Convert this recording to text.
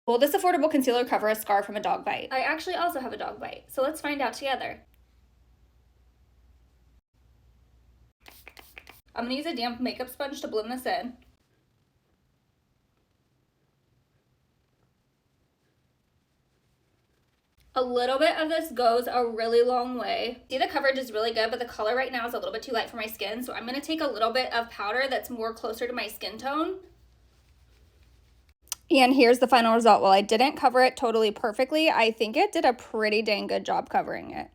Will this affordable concealer cover a scar from a dog bite? I actually also have a dog bite, so let's find out together. I'm gonna use a damp makeup sponge to blend this in. A little bit of this goes a really long way. See, the coverage is really good, but the color right now is a little bit too light for my skin, so I'm gonna take a little bit of powder that's more closer to my skin tone. And here's the final result. While I didn't cover it totally perfectly, I think it did a pretty dang good job covering it.